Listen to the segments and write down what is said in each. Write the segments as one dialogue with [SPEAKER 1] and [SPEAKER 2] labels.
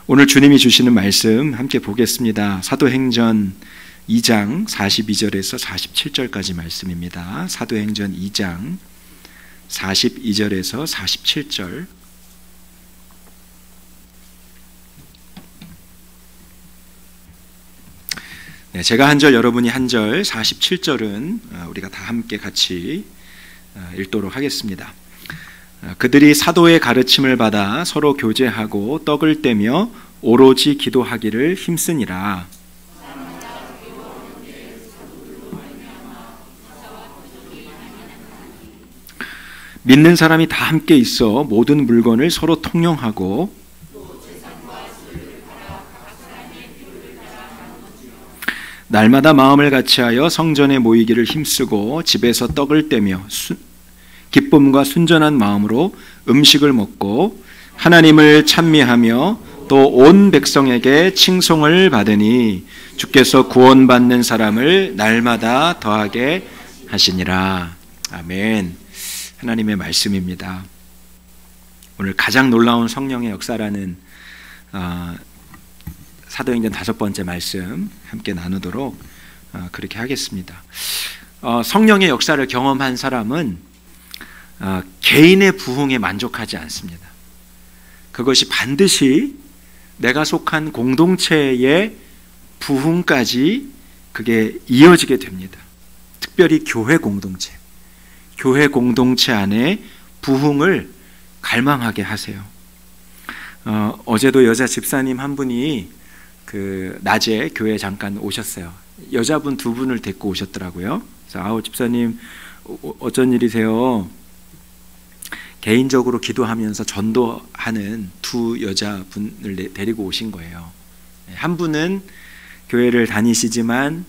[SPEAKER 1] 오늘 주님이 주시는 말씀 함께 보겠습니다. 사도행전 2장 42절에서 47절까지 말씀입니다. 사도행전 2장 42절에서 47절. 네, 제가 한 절, 여러분이 한 절, 47절은 우리가 다 함께 같이 읽도록 하겠습니다. 그들이 사도의 가르침을 받아 서로 교제하고 떡을 떼며 오로지 기도하기를 힘쓰니라. 믿는 사람이 다 함께 있어 모든 물건을 서로 통용하고 날마다 마음을 같이하여 성전에 모이기를 힘쓰고 집에서 떡을 떼며 기쁨과 순전한 마음으로 음식을 먹고 하나님을 찬미하며 또 온 백성에게 칭송을 받으니 주께서 구원받는 사람을 날마다 더하게 하시니라. 아멘. 하나님의 말씀입니다. 오늘 가장 놀라운 성령의 역사라는 사도행전 5번째 말씀 함께 나누도록 그렇게 하겠습니다. 성령의 역사를 경험한 사람은 개인의 부흥에 만족하지 않습니다. 그것이 반드시 내가 속한 공동체의 부흥까지 그게 이어지게 됩니다. 특별히 교회 공동체 안에 부흥을 갈망하게 하세요. 어제도 여자 집사님 한 분이 낮에 교회에 잠깐 오셨어요. 여자분 2분을 데리고 오셨더라고요. 그래서 집사님 어쩐 일이세요? 개인적으로 기도하면서 전도하는 2 여자분을 데리고 오신 거예요. 한 분은 교회를 다니시지만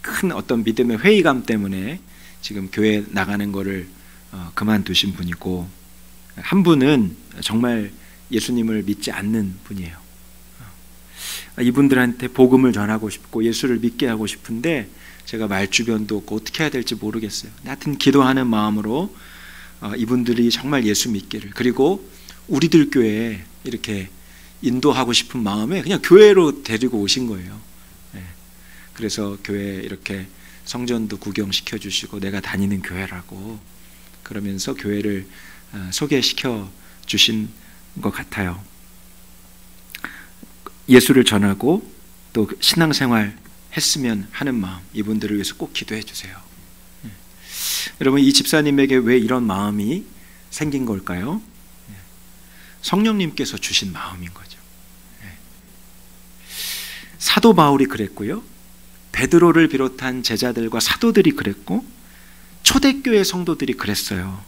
[SPEAKER 1] 큰 어떤 믿음의 회의감 때문에 지금 교회 나가는 거를 그만두신 분이고, 한 분은 정말 예수님을 믿지 않는 분이에요. 이분들한테 복음을 전하고 싶고 예수를 믿게 하고 싶은데 제가 말주변도 없고 어떻게 해야 될지 모르겠어요. 하여튼 기도하는 마음으로 이분들이 정말 예수 믿기를, 그리고 우리들 교회에 이렇게 인도하고 싶은 마음에 그냥 교회로 데리고 오신 거예요. 그래서 교회에 이렇게 성전도 구경시켜 주시고 내가 다니는 교회라고 그러면서 교회를 소개시켜 주신 것 같아요. 예수를 전하고 또 신앙생활 했으면 하는 마음, 이분들을 위해서 꼭 기도해 주세요. 여러분, 이 집사님에게 왜 이런 마음이 생긴 걸까요? 성령님께서 주신 마음인 거죠. 사도 바울이 그랬고요, 베드로를 비롯한 제자들과 사도들이 그랬고, 초대교회 성도들이 그랬어요.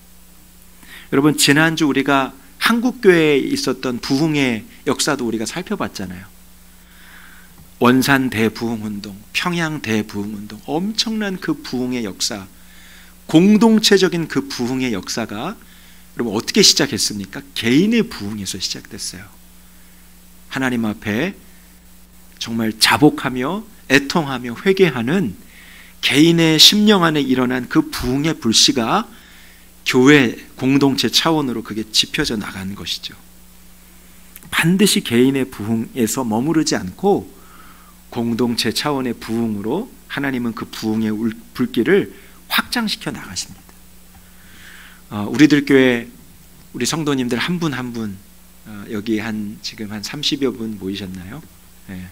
[SPEAKER 1] 여러분, 지난주 우리가 한국교회에 있었던 부흥의 역사도 우리가 살펴봤잖아요. 원산 대부흥운동, 평양 대부흥운동, 엄청난 그 부흥의 역사, 공동체적인 그 부흥의 역사가 여러분 어떻게 시작했습니까? 개인의 부흥에서 시작됐어요. 하나님 앞에 정말 자복하며 애통하며 회개하는 개인의 심령 안에 일어난 그 부흥의 불씨가 교회 공동체 차원으로 그게 지펴져 나가는 것이죠. 반드시 개인의 부흥에서 머무르지 않고 공동체 차원의 부흥으로 하나님은 그 부흥의 불길을 확장시켜 나가십니다. 우리들 교회 우리 성도님들 한 분 한 분 여기 지금 한 30여 분 모이셨나요? 네.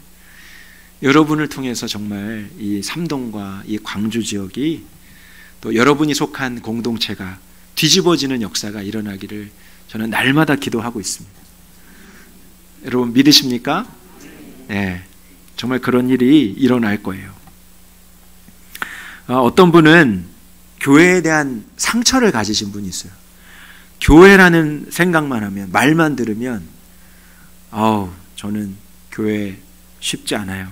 [SPEAKER 1] 여러분을 통해서 정말 이 삼동과 이 광주 지역이 또 여러분이 속한 공동체가 뒤집어지는 역사가 일어나기를 저는 날마다 기도하고 있습니다. 여러분 믿으십니까? 네, 정말 그런 일이 일어날 거예요. 어떤 분은 교회에 대한 상처를 가지신 분이 있어요. 교회라는 생각만 하면, 말만 들으면 저는 교회 쉽지 않아요.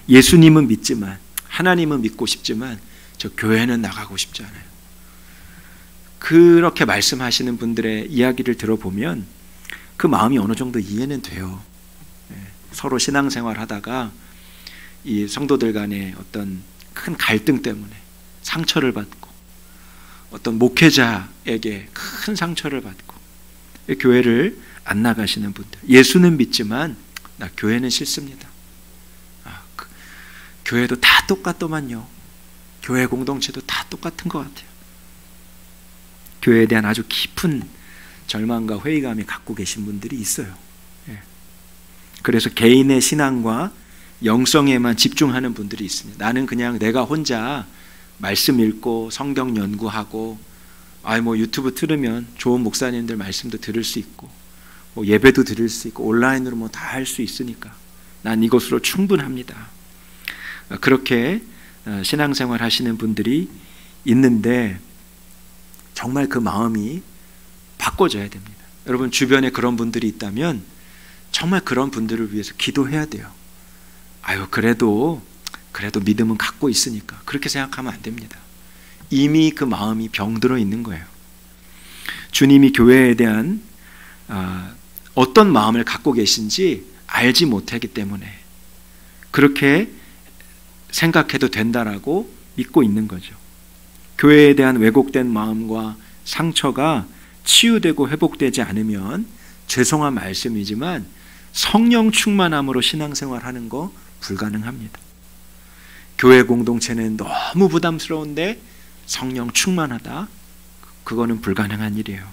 [SPEAKER 1] 예수님은 믿지만, 하나님은 믿고 싶지만 저 교회는 나가고 싶지 않아요. 그렇게 말씀하시는 분들의 이야기를 들어보면 그 마음이 어느 정도 이해는 돼요. 서로 신앙생활 하다가 이 성도들 간의 어떤 큰 갈등 때문에 상처를 받고, 어떤 목회자에게 큰 상처를 받고 교회를 안 나가시는 분들, 예수는 믿지만 나 교회는 싫습니다. 교회도 다 똑같더만요. 교회 공동체도 다 똑같은 것 같아요. 교회에 대한 아주 깊은 절망과 회의감이 갖고 계신 분들이 있어요. 그래서 개인의 신앙과 영성에만 집중하는 분들이 있습니다. 나는 그냥 내가 혼자 말씀 읽고 성경 연구하고 뭐 유튜브 틀으면 좋은 목사님들 말씀도 들을 수 있고 뭐 예배도 들을 수 있고 온라인으로 뭐 다 할 수 있으니까 난 이것으로 충분합니다. 그렇게 신앙생활 하시는 분들이 있는데 정말 그 마음이 바꿔져야 됩니다. 여러분 주변에 그런 분들이 있다면 정말 그런 분들을 위해서 기도해야 돼요. 그래도 믿음은 갖고 있으니까 그렇게 생각하면 안 됩니다. 이미 그 마음이 병들어 있는 거예요. 주님이 교회에 대한 어떤 마음을 갖고 계신지 알지 못하기 때문에 그렇게 생각해도 된다라고 믿고 있는 거죠. 교회에 대한 왜곡된 마음과 상처가 치유되고 회복되지 않으면 죄송한 말씀이지만 성령 충만함으로 신앙생활하는 거 불가능합니다. 교회 공동체는 너무 부담스러운데 성령 충만하다? 그거는 불가능한 일이에요.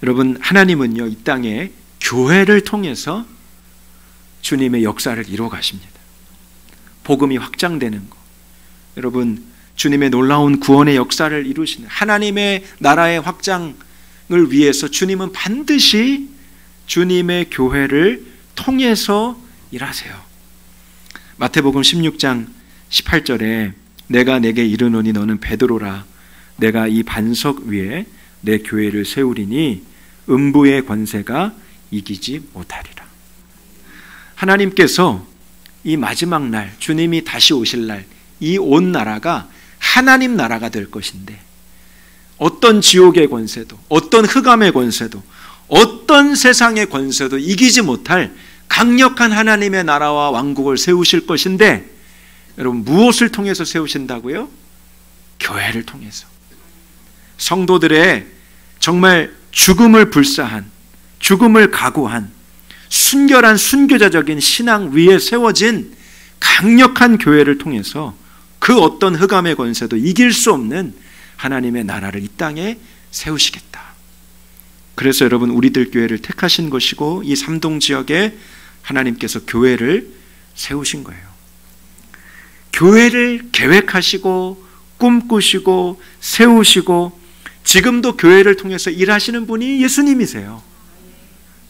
[SPEAKER 1] 여러분 하나님은요 이 땅에 교회를 통해서 주님의 역사를 이루어 가십니다. 복음이 확장되는 것, 여러분 주님의 놀라운 구원의 역사를 이루시는 하나님의 나라의 확장을 위해서 주님은 반드시 주님의 교회를 통해서 일하세요. 마태복음 16장 18절에 내가 내게 이르노니 너는 베드로라 내가 이 반석 위에 내 교회를 세우리니 음부의 권세가 이기지 못하리라. 하나님께서 이 마지막 날 주님이 다시 오실 날 이 온 나라가 하나님 나라가 될 것인데 어떤 지옥의 권세도 어떤 흑암의 권세도 어떤 세상의 권세도 이기지 못할 강력한 하나님의 나라와 왕국을 세우실 것인데 여러분 무엇을 통해서 세우신다고요? 교회를 통해서 성도들의 정말 죽음을 불사한 죽음을 각오한 순결한 순교자적인 신앙 위에 세워진 강력한 교회를 통해서 그 어떤 흑암의 권세도 이길 수 없는 하나님의 나라를 이 땅에 세우시겠다. 그래서 여러분 우리들 교회를 택하신 것이고 이 삼동 지역에 하나님께서 교회를 세우신 거예요. 교회를 계획하시고 꿈꾸시고 세우시고 지금도 교회를 통해서 일하시는 분이 예수님이세요.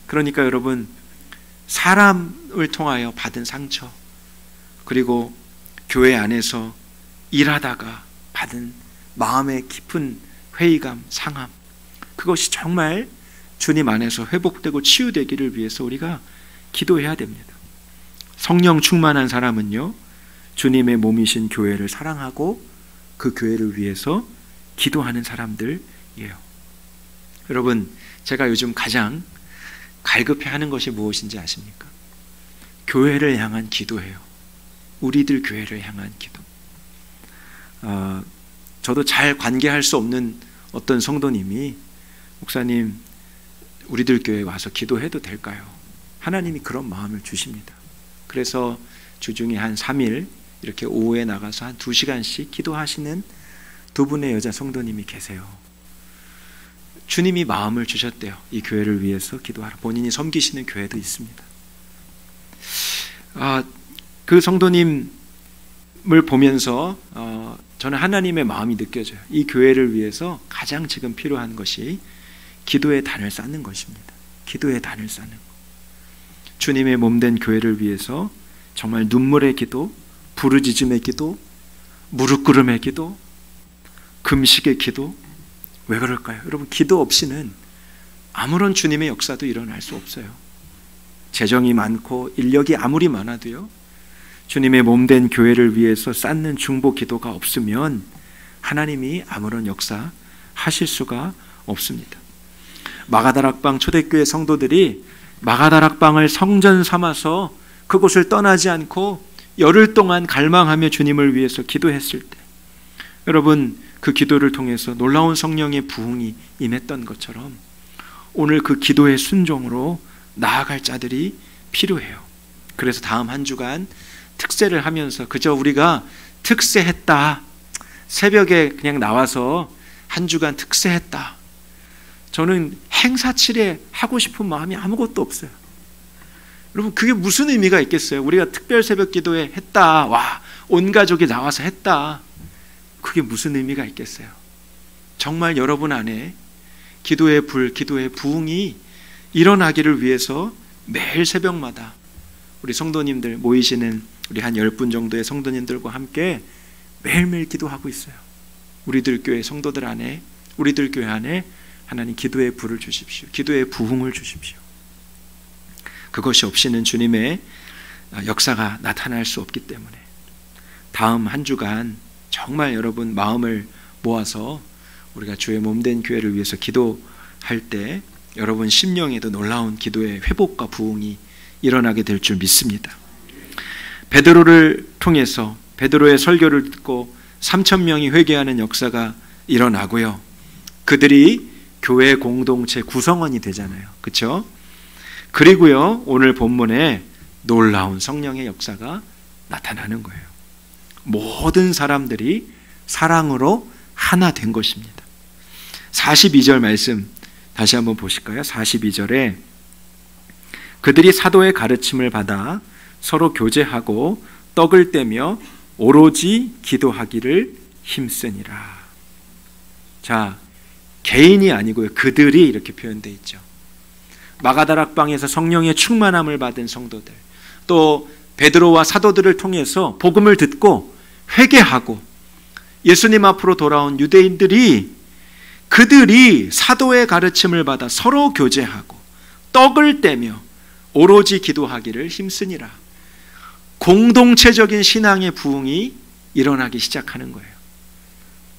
[SPEAKER 1] 그러니까 여러분 사람을 통하여 받은 상처 그리고 교회 안에서 일하다가 받은 마음의 깊은 회의감, 상함 그것이 정말 주님 안에서 회복되고 치유되기를 위해서 우리가 기도해야 됩니다. 성령 충만한 사람은요 주님의 몸이신 교회를 사랑하고 그 교회를 위해서 기도하는 사람들이에요. 여러분 제가 요즘 가장 갈급해하는 것이 무엇인지 아십니까? 교회를 향한 기도예요. 우리들 교회를 향한 기도. 저도 잘 관계할 수 없는 어떤 성도님이 목사님 우리들 교회에 와서 기도해도 될까요? 하나님이 그런 마음을 주십니다. 그래서 주중에 한 3일 이렇게 오후에 나가서 한 2시간씩 기도하시는 두 분의 여자 성도님이 계세요. 주님이 마음을 주셨대요. 이 교회를 위해서 기도하라. 본인이 섬기시는 교회도 있습니다. 그 성도님을 보면서 저는 하나님의 마음이 느껴져요. 이 교회를 위해서 가장 지금 필요한 것이 기도의 단을 쌓는 것입니다. 기도의 단을 쌓는 것. 주님의 몸된 교회를 위해서 정말 눈물의 기도, 부르짖음의 기도, 무릎 꿇음의 기도, 금식의 기도. 왜 그럴까요? 여러분 기도 없이는 아무런 주님의 역사도 일어날 수 없어요. 재정이 많고 인력이 아무리 많아도요 주님의 몸된 교회를 위해서 쌓는 중보 기도가 없으면 하나님이 아무런 역사 하실 수가 없습니다. 마가다락방 초대교회 성도들이 마가다락방을 성전 삼아서 그곳을 떠나지 않고 열흘 동안 갈망하며 주님을 위해서 기도했을 때 여러분 그 기도를 통해서 놀라운 성령의 부흥이 임했던 것처럼 오늘 그 기도의 순종으로 나아갈 자들이 필요해요. 그래서 다음 한 주간 특세를 하면서 그저 우리가 특세했다, 새벽에 그냥 나와서 한 주간 특세했다, 저는 행사치레 하고 싶은 마음이 아무것도 없어요. 여러분, 그게 무슨 의미가 있겠어요? 우리가 특별 새벽 기도회 했다, 와, 온 가족이 나와서 했다, 그게 무슨 의미가 있겠어요? 정말 여러분 안에 기도의 불, 기도의 부흥이 일어나기를 위해서 매일 새벽마다 우리 성도님들 모이시는 우리 한 10분 정도의 성도님들과 함께 매일매일 기도하고 있어요. 우리들 교회 성도들 안에, 우리들 교회 안에 하나님 기도의 불을 주십시오. 기도의 부흥을 주십시오. 그것이 없이는 주님의 역사가 나타날 수 없기 때문에 다음 한 주간 정말 여러분 마음을 모아서 우리가 주의 몸된 교회를 위해서 기도할 때 여러분 심령에도 놀라운 기도의 회복과 부흥이 일어나게 될 줄 믿습니다. 베드로를 통해서 베드로의 설교를 듣고 3,000명이 회개하는 역사가 일어나고요. 그들이 교회 공동체 구성원이 되잖아요. 그렇죠? 그리고요, 오늘 본문에 놀라운 성령의 역사가 나타나는 거예요. 모든 사람들이 사랑으로 하나 된 것입니다. 42절 말씀 다시 한번 보실까요? 42절에 그들이 사도의 가르침을 받아 서로 교제하고 떡을 떼며 오로지 기도하기를 힘쓰니라. 자, 개인이 아니고요, 그들이 이렇게 표현되어 있죠. 마가다락방에서 성령의 충만함을 받은 성도들, 또 베드로와 사도들을 통해서 복음을 듣고 회개하고 예수님 앞으로 돌아온 유대인들이, 그들이 사도의 가르침을 받아 서로 교제하고 떡을 떼며 오로지 기도하기를 힘쓰니라. 공동체적인 신앙의 부흥이 일어나기 시작하는 거예요.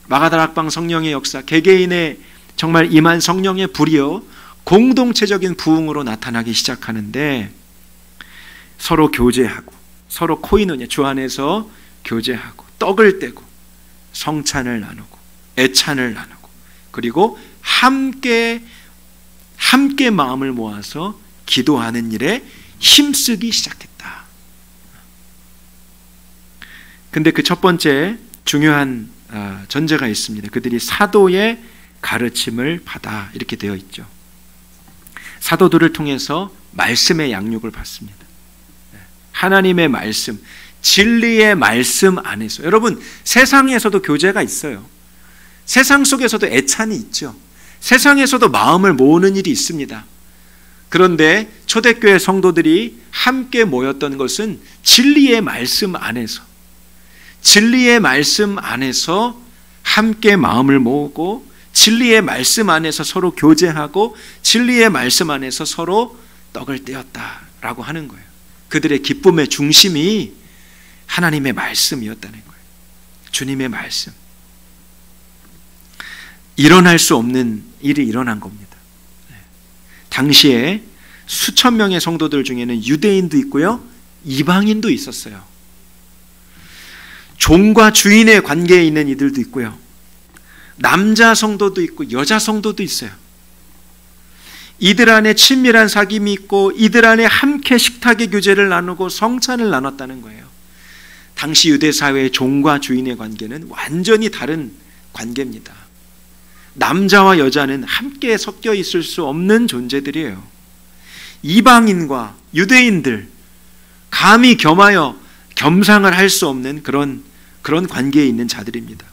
[SPEAKER 1] 마가다락방 성령의 역사, 개개인의 정말 임한 성령의 불이요 공동체적인 부흥으로 나타나기 시작하는데, 서로 교제하고 서로 코이노냐, 주 안에서 교제하고 떡을 떼고 성찬을 나누고 애찬을 나누고 그리고 함께 마음을 모아서 기도하는 일에 힘쓰기 시작했다. 근데 그 첫 번째 중요한 전제가 있습니다. 그들이 사도의 가르침을 받아, 이렇게 되어 있죠. 사도들을 통해서 말씀의 양육을 받습니다. 하나님의 말씀, 진리의 말씀 안에서, 여러분 세상에서도 교제가 있어요. 세상 속에서도 애찬이 있죠. 세상에서도 마음을 모으는 일이 있습니다. 그런데 초대교회 성도들이 함께 모였던 것은 진리의 말씀 안에서, 진리의 말씀 안에서 함께 마음을 모으고 진리의 말씀 안에서 서로 교제하고 진리의 말씀 안에서 서로 떡을 떼었다라고 하는 거예요. 그들의 기쁨의 중심이 하나님의 말씀이었다는 거예요. 주님의 말씀. 일어날 수 없는 일이 일어난 겁니다. 당시에 수천 명의 성도들 중에는 유대인도 있고요, 이방인도 있었어요. 종과 주인의 관계에 있는 이들도 있고요, 남자 성도도 있고 여자 성도도 있어요. 이들 안에 친밀한 사귐이 있고 이들 안에 함께 식탁의 교제를 나누고 성찬을 나눴다는 거예요. 당시 유대 사회의 종과 주인의 관계는 완전히 다른 관계입니다. 남자와 여자는 함께 섞여 있을 수 없는 존재들이에요. 이방인과 유대인들, 감히 겸하여 겸상을 할 수 없는 그런 관계에 있는 자들입니다.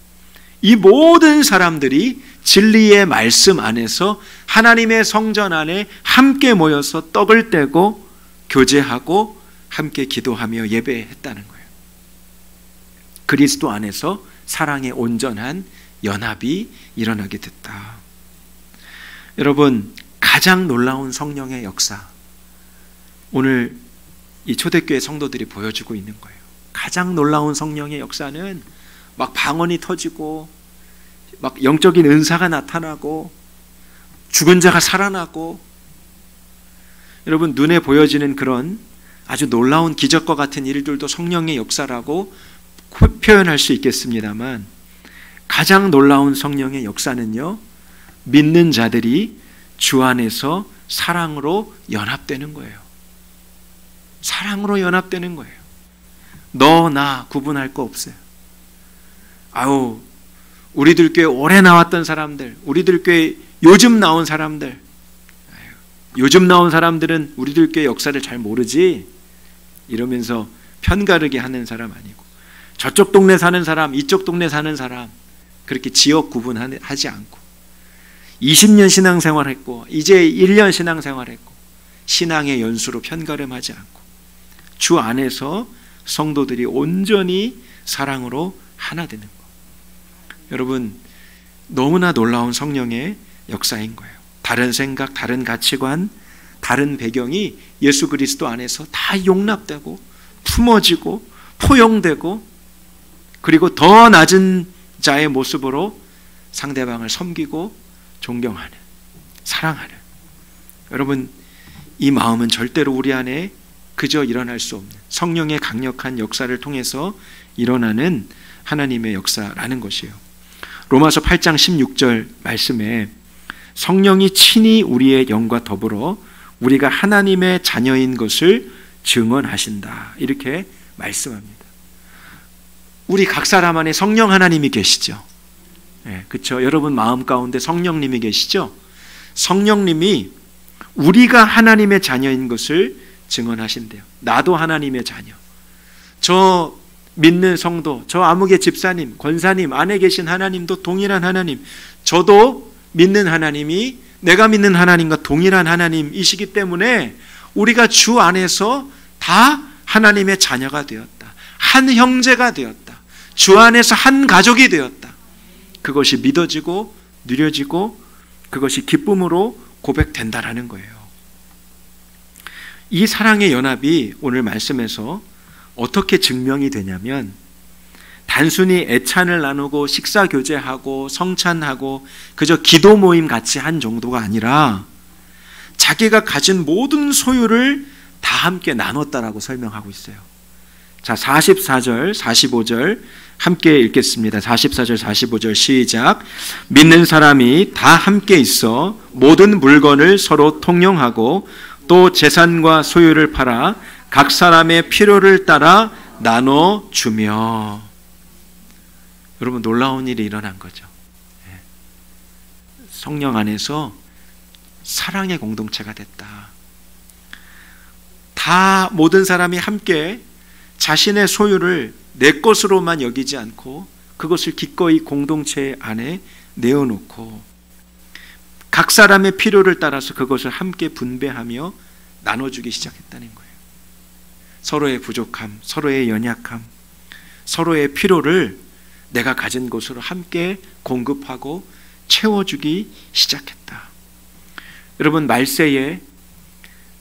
[SPEAKER 1] 이 모든 사람들이 진리의 말씀 안에서 하나님의 성전 안에 함께 모여서 떡을 떼고 교제하고 함께 기도하며 예배했다는 거예요. 그리스도 안에서 사랑의 온전한 연합이 일어나게 됐다. 여러분, 가장 놀라운 성령의 역사, 오늘 이 초대교회 성도들이 보여주고 있는 거예요. 가장 놀라운 성령의 역사는 막 방언이 터지고 막 영적인 은사가 나타나고 죽은 자가 살아나고, 여러분 눈에 보여지는 그런 아주 놀라운 기적과 같은 일들도 성령의 역사라고 표현할 수 있겠습니다만, 가장 놀라운 성령의 역사는요, 믿는 자들이 주 안에서 사랑으로 연합되는 거예요. 사랑으로 연합되는 거예요. 너, 나 구분할 거 없어요. 아우, 우리들 교회 오래 나왔던 사람들, 우리들 교회 요즘 나온 사람들, 요즘 나온 사람들은 우리들 교회 역사를 잘 모르지 이러면서 편가르게 하는 사람 아니고, 저쪽 동네 사는 사람, 이쪽 동네 사는 사람 그렇게 지역 구분하지 않고 20년 신앙생활했고 이제 1년 신앙생활했고 신앙의 연수로 편가름하지 않고 주 안에서 성도들이 온전히 사랑으로 하나 되는 것. 여러분, 너무나 놀라운 성령의 역사인 거예요. 다른 생각, 다른 가치관, 다른 배경이 예수 그리스도 안에서 다 용납되고 품어지고 포용되고, 그리고 더 낮은 자의 모습으로 상대방을 섬기고 존경하는, 사랑하는, 여러분, 이 마음은 절대로 우리 안에 그저 일어날 수 없는 성령의 강력한 역사를 통해서 일어나는 하나님의 역사라는 것이에요. 로마서 8장 16절 말씀에 성령이 친히 우리의 영과 더불어 우리가 하나님의 자녀인 것을 증언하신다, 이렇게 말씀합니다. 우리 각 사람 안에 성령 하나님이 계시죠. 그렇죠? 여러분 마음 가운데 성령님이 계시죠? 성령님이 우리가 하나님의 자녀인 것을 증언하신대요. 나도 하나님의 자녀. 저 믿는 성도, 저 아무개 집사님, 권사님 안에 계신 하나님도 동일한 하나님, 저도 믿는 하나님이 내가 믿는 하나님과 동일한 하나님이시기 때문에 우리가 주 안에서 다 하나님의 자녀가 되었다. 한 형제가 되었다. 주 안에서 한 가족이 되었다. 그것이 믿어지고 누려지고 그것이 기쁨으로 고백된다라는 거예요. 이 사랑의 연합이 오늘 말씀에서 어떻게 증명이 되냐면, 단순히 애찬을 나누고 식사 교제하고 성찬하고 그저 기도 모임 같이 한 정도가 아니라 자기가 가진 모든 소유를 다 함께 나눴다라고 설명하고 있어요. 자, 44절, 45절 함께 읽겠습니다. 44절, 45절 시작. 믿는 사람이 다 함께 있어 모든 물건을 서로 통용하고 또 재산과 소유를 팔아 각 사람의 필요를 따라 나눠주며. 여러분, 놀라운 일이 일어난 거죠. 성령 안에서 사랑의 공동체가 됐다. 다 모든 사람이 함께 자신의 소유를 내 것으로만 여기지 않고 그것을 기꺼이 공동체 안에 내어놓고 각 사람의 필요를 따라서 그것을 함께 분배하며 나눠주기 시작했다는 거예요. 서로의 부족함, 서로의 연약함, 서로의 필요를 내가 가진 것으로 함께 공급하고 채워주기 시작했다. 여러분, 말세에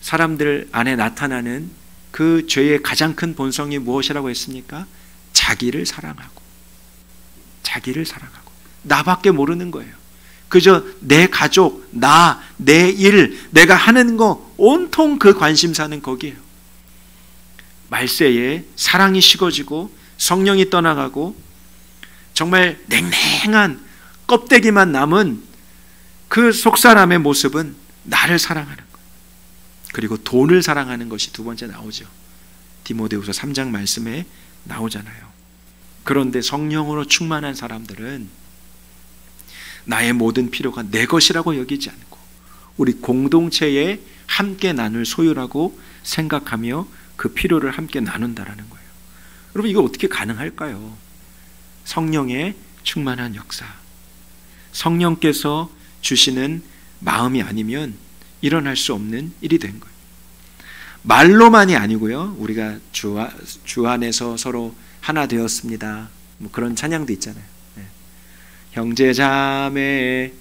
[SPEAKER 1] 사람들 안에 나타나는 그 죄의 가장 큰 본성이 무엇이라고 했습니까? 자기를 사랑하고 나밖에 모르는 거예요. 그저 내 가족, 나, 내 일, 내가 하는 거 온통 그 관심사는 거기에요. 말세에 사랑이 식어지고 성령이 떠나가고 정말 냉랭한 껍데기만 남은 그 속사람의 모습은 나를 사랑하는 것, 그리고 돈을 사랑하는 것이 두 번째 나오죠. 디모데후서 3장 말씀에 나오잖아요. 그런데 성령으로 충만한 사람들은 나의 모든 필요가 내 것이라고 여기지 않고 우리 공동체에 함께 나눌 소유라고 생각하며 그 필요를 함께 나눈다라는 거예요. 여러분, 이거 어떻게 가능할까요? 성령의 충만한 역사, 성령께서 주시는 마음이 아니면 일어날 수 없는 일이 된 거예요. 말로만이 아니고요, 우리가 주 안에서 서로 하나 되었습니다, 뭐 그런 찬양도 있잖아요. 형제 자매가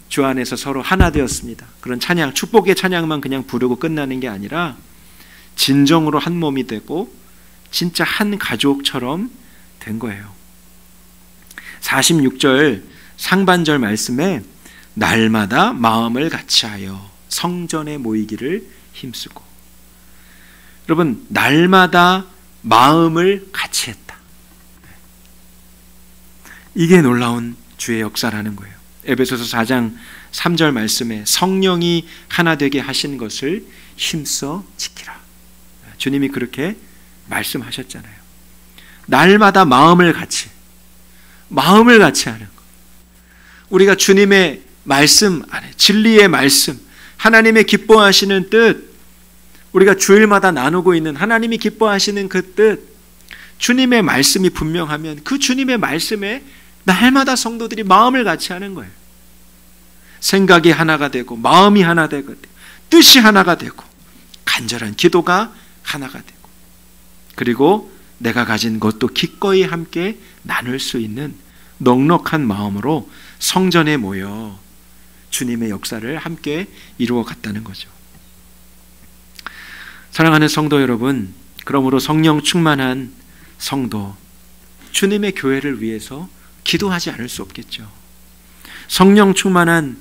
[SPEAKER 1] 주 안에서 서로 하나 되었습니다, 그런 찬양, 축복의 찬양만 그냥 부르고 끝나는 게 아니라 진정으로 한 몸이 되고 진짜 한 가족처럼 된 거예요. 46절 상반절 말씀에 날마다 마음을 같이하여 성전에 모이기를 힘쓰고. 여러분, 날마다 마음을 같이 했다. 이게 놀라운 주의 역사라는 거예요. 에베소서 4장 3절 말씀에 성령이 하나 되게 하신 것을 힘써 지키라. 주님이 그렇게 말씀하셨잖아요. 날마다 마음을 같이 하는 것. 우리가 주님의 말씀 안에, 진리의 말씀, 하나님의 기뻐하시는 뜻, 우리가 주일마다 나누고 있는 하나님이 기뻐하시는 그 뜻, 주님의 말씀이 분명하면 그 주님의 말씀에 날마다 성도들이 마음을 같이 하는 거예요. 생각이 하나가 되고, 마음이 하나 되고, 뜻이 하나가 되고, 간절한 기도가 하나가 되고, 그리고 내가 가진 것도 기꺼이 함께 나눌 수 있는 넉넉한 마음으로 성전에 모여 주님의 역사를 함께 이루어 갔다는 거죠. 사랑하는 성도 여러분, 그러므로 성령 충만한 성도, 주님의 교회를 위해서 기도하지 않을 수 없겠죠. 성령 충만한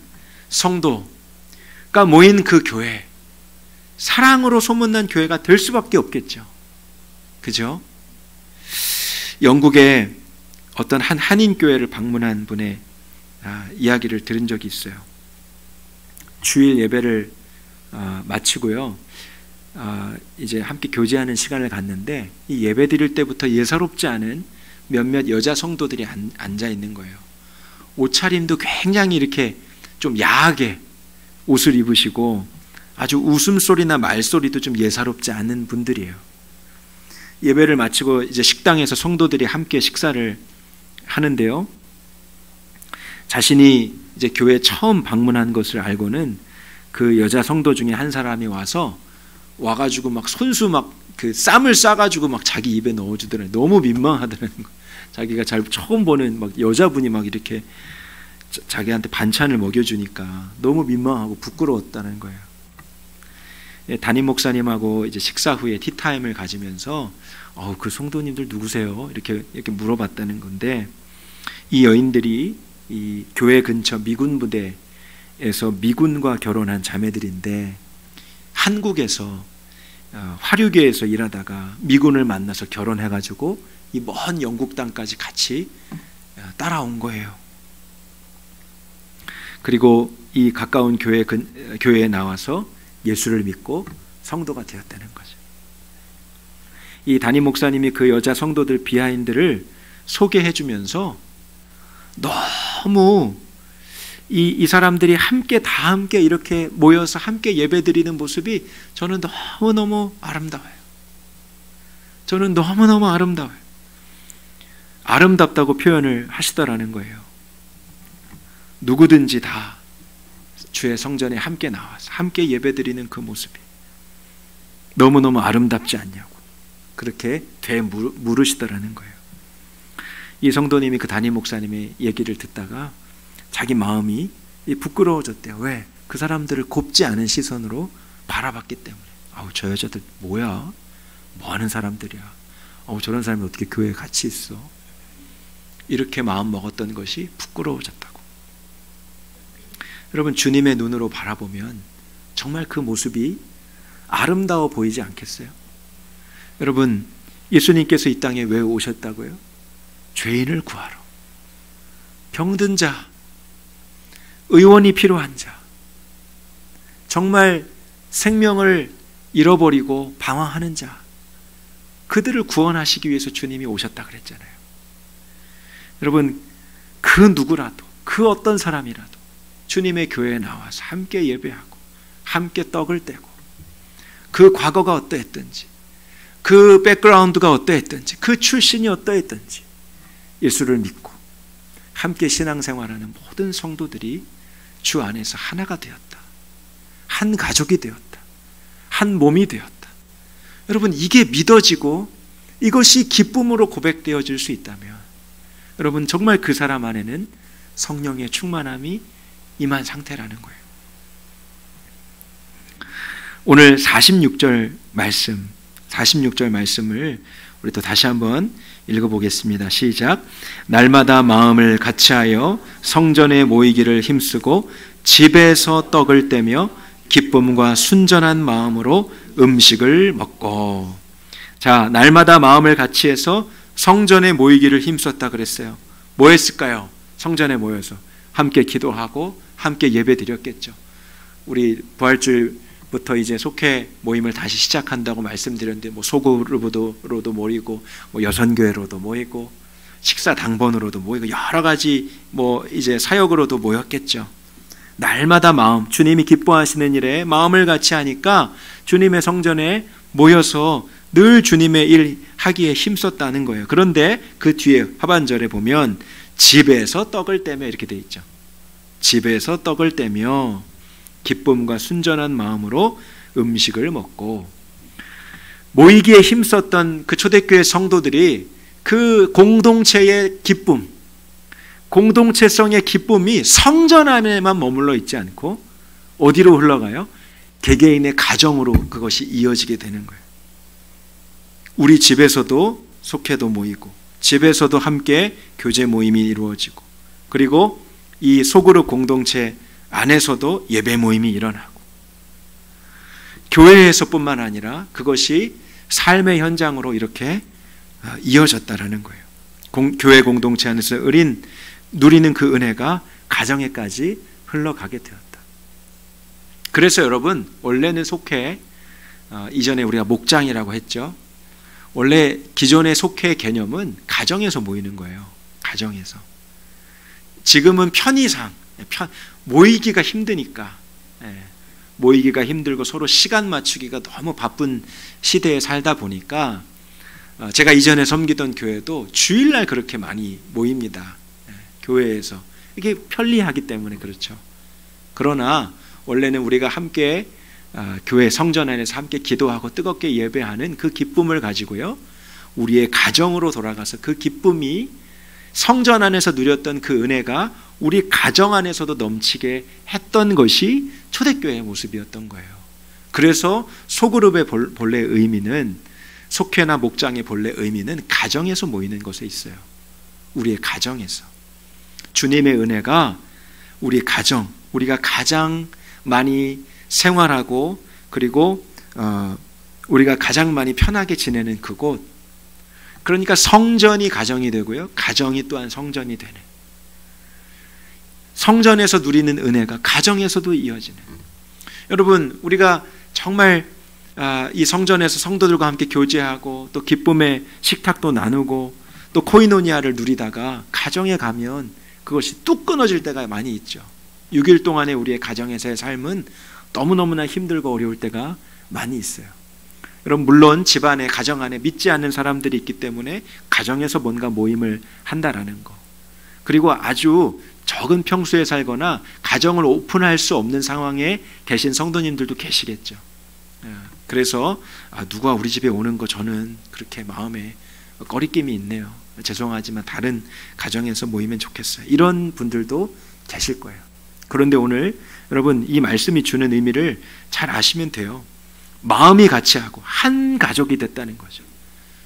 [SPEAKER 1] 성도가 모인 그 교회, 사랑으로 소문난 교회가 될 수밖에 없겠죠. 그죠? 영국에 어떤 한 한인교회를 방문한 분의 이야기를 들은 적이 있어요. 주일 예배를 마치고요, 이제 함께 교제하는 시간을 갖는데, 이 예배 드릴 때부터 예사롭지 않은 몇몇 여자 성도들이 앉아 있는 거예요. 옷차림도 굉장히 이렇게 좀 야하게 옷을 입으시고, 아주 웃음소리나 말소리도 좀 예사롭지 않은 분들이에요. 예배를 마치고 이제 식당에서 성도들이 함께 식사를 하는데요, 자신이 이제 교회 처음 방문한 것을 알고는 그 여자 성도 중에 한 사람이 와가지고 막 손수 막 그 쌈을 싸가지고 막 자기 입에 넣어주더라고요. 너무 민망하더라는 거예요. 자기가 잘 처음 보는 막 여자분이 막 이렇게 자기한테 반찬을 먹여주니까 너무 민망하고 부끄러웠다는 거예요. 담임 목사님하고 이제 식사 후에 티타임을 가지면서 그 성도님들 누구세요? 이렇게 물어봤다는 건데, 이 여인들이 이 교회 근처 미군 부대에서 미군과 결혼한 자매들인데, 한국에서 화류계에서 일하다가 미군을 만나서 결혼해가지고 이 먼 영국 땅까지 같이 따라온 거예요. 그리고 이 가까운 교회에 나와서 예수를 믿고 성도가 되었다는 거죠. 이 담임 목사님이 그 여자 성도들 비하인드를 소개해 주면서 너무 이 사람들이 다 함께 이렇게 모여서 함께 예배 드리는 모습이 저는 너무너무 아름다워요. 저는 너무너무 아름다워요. 아름답다고 표현을 하시더라는 거예요. 누구든지 다 주의 성전에 함께 나와서 함께 예배 드리는 그 모습이 너무너무 아름답지 않냐고 그렇게 되물으시더라는 거예요. 이 성도님이 그 담임 목사님의 얘기를 듣다가 자기 마음이 부끄러워졌대요. 왜? 그 사람들을 곱지 않은 시선으로 바라봤기 때문에. 저 여자들 뭐야? 뭐 하는 사람들이야? 저런 사람이 어떻게 교회에 같이 있어? 이렇게 마음 먹었던 것이 부끄러워졌다고. 여러분, 주님의 눈으로 바라보면 정말 그 모습이 아름다워 보이지 않겠어요? 여러분, 예수님께서 이 땅에 왜 오셨다고요? 죄인을 구하러. 병든 자, 의원이 필요한 자, 정말 생명을 잃어버리고 방황하는 자, 그들을 구원하시기 위해서 주님이 오셨다 그랬잖아요. 여러분, 그 누구라도, 그 어떤 사람이라도 주님의 교회에 나와서 함께 예배하고 함께 떡을 떼고, 그 과거가 어떠했든지, 그 백그라운드가 어떠했든지, 그 출신이 어떠했든지 예수를 믿고 함께 신앙생활하는 모든 성도들이 주 안에서 하나가 되었다. 한 가족이 되었다. 한 몸이 되었다. 여러분, 이게 믿어지고 이것이 기쁨으로 고백되어질 수 있다면 여러분, 정말 그 사람 안에는 성령의 충만함이 임한 상태라는 거예요. 오늘 46절 말씀을 우리 또 다시 한번 읽어보겠습니다. 시작. 날마다 마음을 같이하여 성전에 모이기를 힘쓰고 집에서 떡을 떼며 기쁨과 순전한 마음으로 음식을 먹고. 자, 날마다 마음을 같이해서 성전에 모이기를 힘썼다 그랬어요. 뭐 했을까요? 성전에 모여서 함께 기도하고 함께 예배 드렸겠죠. 우리 부활주일부터 이제 속회 모임을 다시 시작한다고 말씀드렸는데 뭐 소그룹으로도 모이고 뭐 여선교회로도 모이고 식사 당번으로도 모이고 여러 가지 뭐 이제 사역으로도 모였겠죠. 날마다 마음, 주님이 기뻐하시는 일에 마음을 같이 하니까 주님의 성전에 모여서 늘 주님의 일 하기에 힘썼다는 거예요. 그런데 그 뒤에 하반절에 보면 집에서 떡을 떼며 이렇게 돼 있죠. 집에서 떡을 떼며 기쁨과 순전한 마음으로 음식을 먹고, 모이기에 힘썼던 그 초대교회 성도들이 그 공동체의 기쁨, 공동체성의 기쁨이 성전 안에만 머물러 있지 않고 어디로 흘러가요? 개개인의 가정으로 그것이 이어지게 되는 거예요. 우리 집에서도 속회도 모이고, 집에서도 함께 교제 모임이 이루어지고, 그리고 이 소그룹 공동체 안에서도 예배 모임이 일어나고, 교회에서뿐만 아니라 그것이 삶의 현장으로 이렇게 이어졌다라는 거예요. 교회 공동체 안에서 누리는 그 은혜가 가정에까지 흘러가게 되었다. 그래서 여러분, 원래는 속회, 이전에 우리가 목장이라고 했죠. 원래 기존의 속회 개념은 가정에서 모이는 거예요. 가정에서. 지금은 편의상 모이기가 힘드니까, 모이기가 힘들고 서로 시간 맞추기가 너무 바쁜 시대에 살다 보니까 제가 이전에 섬기던 교회도 주일날 그렇게 많이 모입니다. 교회에서. 이게 편리하기 때문에 그렇죠. 그러나 원래는 우리가 함께 교회 성전 안에서 함께 기도하고 뜨겁게 예배하는 그 기쁨을 가지고요, 우리의 가정으로 돌아가서 그 기쁨이 성전 안에서 누렸던 그 은혜가 우리 가정 안에서도 넘치게 했던 것이 초대교회의 모습이었던 거예요. 그래서 소그룹의 본래 의미는, 속회나 목장의 본래 의미는 가정에서 모이는 것에 있어요. 우리의 가정에서 주님의 은혜가 우리 가정, 우리가 가장 많이 생활하고, 그리고 우리가 가장 많이 편하게 지내는 그곳, 그러니까 성전이 가정이 되고요, 가정이 또한 성전이 되는, 성전에서 누리는 은혜가 가정에서도 이어지는. 여러분, 우리가 정말 이 성전에서 성도들과 함께 교제하고 또 기쁨의 식탁도 나누고 또 코이노니아를 누리다가 가정에 가면 그것이 뚝 끊어질 때가 많이 있죠. 6일 동안의 우리의 가정에서의 삶은 너무너무나 힘들고 어려울 때가 많이 있어요. 여러분, 물론 집안에, 가정 안에 믿지 않는 사람들이 있기 때문에 가정에서 뭔가 모임을 한다라는 거, 그리고 아주 적은 평수에 살거나 가정을 오픈할 수 없는 상황에 계신 성도님들도 계시겠죠. 그래서 누가 우리 집에 오는 거 저는 그렇게 마음에 꺼리낌이 있네요. 죄송하지만 다른 가정에서 모이면 좋겠어요. 이런 분들도 계실 거예요. 그런데 오늘 여러분, 이 말씀이 주는 의미를 잘 아시면 돼요. 마음이 같이 하고 한 가족이 됐다는 거죠.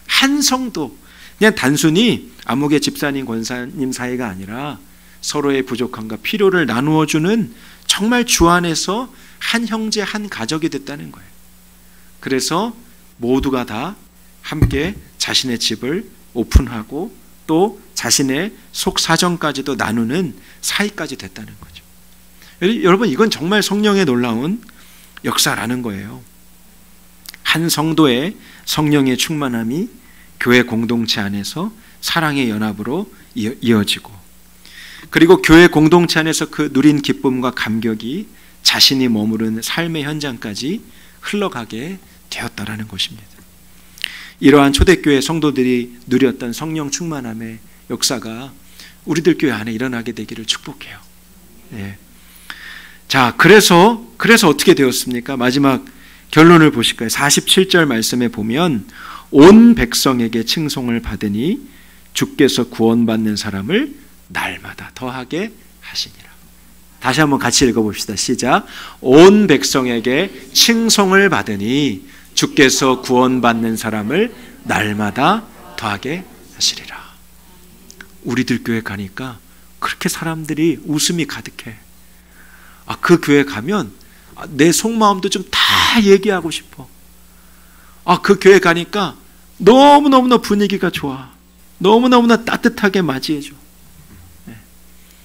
[SPEAKER 1] 한 성도, 그냥 단순히 아무개 집사님, 권사님 사이가 아니라 서로의 부족함과 필요를 나누어주는 정말 주 안에서 한 형제, 한 가족이 됐다는 거예요. 그래서 모두가 다 함께 자신의 집을 오픈하고 또 자신의 속 사정까지도 나누는 사이까지 됐다는 거죠. 여러분, 이건 정말 성령의 놀라운 역사라는 거예요. 한 성도의 성령의 충만함이 교회 공동체 안에서 사랑의 연합으로 이어지고, 그리고 교회 공동체 안에서 그 누린 기쁨과 감격이 자신이 머무른 삶의 현장까지 흘러가게 되었다라는 것입니다. 이러한 초대교회 성도들이 누렸던 성령 충만함의 역사가 우리들 교회 안에 일어나게 되기를 축복해요. 네. 자, 그래서 어떻게 되었습니까? 마지막 결론을 보실까요? 47절 말씀에 보면 온 백성에게 칭송을 받으니 주께서 구원받는 사람을 날마다 더하게 하시니라. 다시 한번 같이 읽어봅시다. 시작. 온 백성에게 칭송을 받으니 주께서 구원받는 사람을 날마다 더하게 하시리라. 우리들 교회 가니까 그렇게 사람들이 웃음이 가득해. 그 교회 가면 내 속마음도 좀 다 얘기하고 싶어. 그 교회 가니까 너무너무나 분위기가 좋아. 너무너무나 따뜻하게 맞이해줘.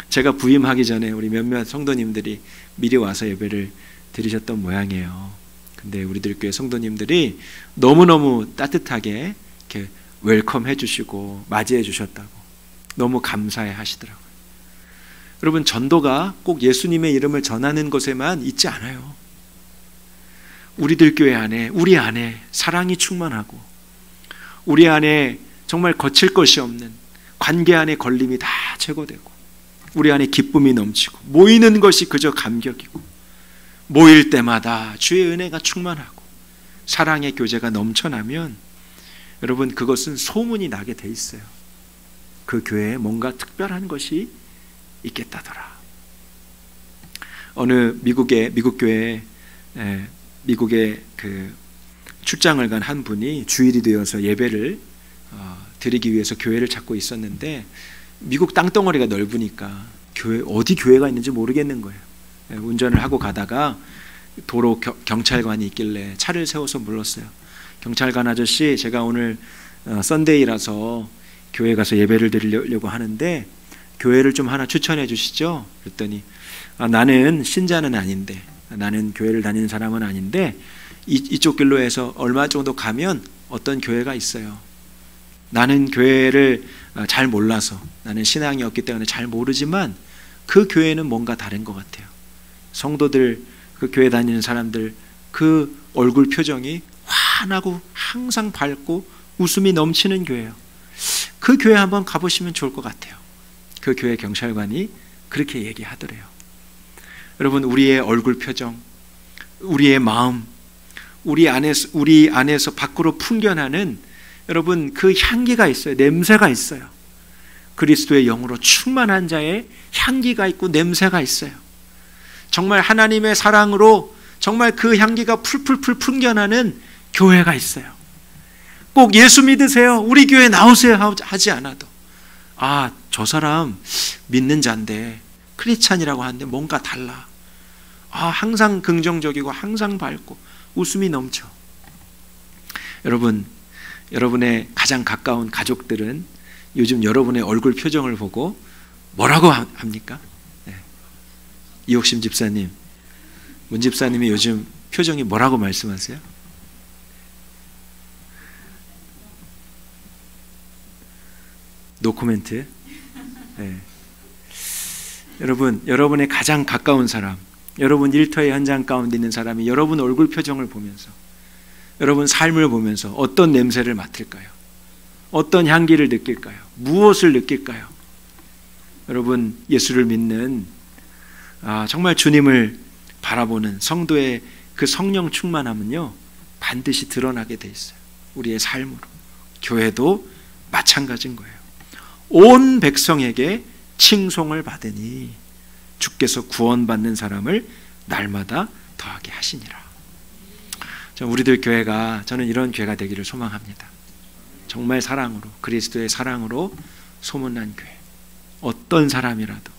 [SPEAKER 1] 제가 부임하기 전에 우리 몇몇 성도님들이 미리 와서 예배를 드리셨던 모양이에요. 근데 우리들 교회 성도님들이 너무너무 따뜻하게 이렇게 웰컴 해주시고 맞이해 주셨다고 너무 감사해 하시더라고요. 여러분, 전도가 꼭 예수님의 이름을 전하는 것에만 있지 않아요. 우리들 교회 안에, 우리 안에 사랑이 충만하고 우리 안에 정말 거칠 것이 없는 관계 안에 걸림이 다 제거되고 우리 안에 기쁨이 넘치고 모이는 것이 그저 감격이고 모일 때마다 주의 은혜가 충만하고 사랑의 교제가 넘쳐나면 여러분, 그것은 소문이 나게 돼 있어요. 그 교회에 뭔가 특별한 것이 있겠다더라. 어느 미국 교회에 미국에 그 출장을 간 한 분이 주일이 되어서 예배를 드리기 위해서 교회를 찾고 있었는데 미국 땅덩어리가 넓으니까 어디 교회가 있는지 모르겠는 거예요. 운전을 하고 가다가 도로 경찰관이 있길래 차를 세워서 물렀어요. 경찰관 아저씨, 제가 오늘 썬데이라서 교회 가서 예배를 드리려고 하는데 교회를 좀 하나 추천해 주시죠? 그랬더니 나는 신자는 아닌데, 나는 교회를 다니는 사람은 아닌데 이쪽 길로 해서 얼마 정도 가면 어떤 교회가 있어요. 나는 교회를 잘 몰라서, 나는 신앙이 없기 때문에 잘 모르지만 그 교회는 뭔가 다른 것 같아요. 성도들, 그 교회 다니는 사람들 그 얼굴 표정이 환하고 항상 밝고 웃음이 넘치는 교회예요. 그 교회 한번 가보시면 좋을 것 같아요. 그 교회 경찰관이 그렇게 얘기하더래요. 여러분, 우리의 얼굴 표정, 우리의 마음, 우리 안에서 밖으로 풍겨나는 여러분 그 향기가 있어요. 냄새가 있어요. 그리스도의 영으로 충만한 자의 향기가 있고 냄새가 있어요. 정말 하나님의 사랑으로 정말 그 향기가 풀풀풀 풍겨나는 교회가 있어요. 꼭 예수 믿으세요, 우리 교회 나오세요 하지 않아도 저 사람 믿는 자인데 크리스찬이라고 하는데 뭔가 달라. 항상 긍정적이고 항상 밝고 웃음이 넘쳐. 여러분, 여러분의 가장 가까운 가족들은 요즘 여러분의 얼굴 표정을 보고 뭐라고 합니까? 이옥심 집사님, 문 집사님이 요즘 표정이 뭐라고 말씀하세요? 노 코멘트. 여러분, 여러분의 가장 가까운 사람, 여러분 일터의 현장 가운데 있는 사람이 여러분 얼굴 표정을 보면서, 여러분 삶을 보면서 어떤 냄새를 맡을까요? 어떤 향기를 느낄까요? 무엇을 느낄까요? 여러분, 예수를 믿는 정말 주님을 바라보는 성도의 그 성령 충만함은요 반드시 드러나게 돼 있어요. 우리의 삶으로. 교회도 마찬가지인 거예요. 온 백성에게 칭송을 받으니 주께서 구원받는 사람을 날마다 더하게 하시니라. 우리들 교회가, 저는 이런 교회가 되기를 소망합니다. 정말 사랑으로, 그리스도의 사랑으로 소문난 교회. 어떤 사람이라도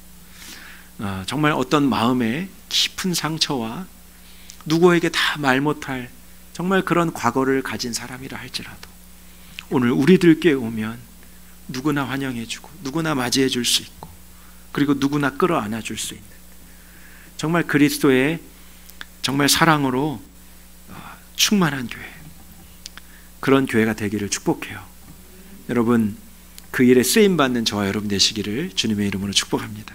[SPEAKER 1] 정말 어떤 마음에 깊은 상처와 누구에게 다 말 못할 정말 그런 과거를 가진 사람이라 할지라도 오늘 우리들 교회에 오면 누구나 환영해주고 누구나 맞이해줄 수 있고 그리고 누구나 끌어안아줄 수 있는 정말 그리스도의 정말 사랑으로 충만한 교회, 그런 교회가 되기를 축복해요. 여러분, 그 일에 쓰임받는 저와 여러분 되시기를 주님의 이름으로 축복합니다.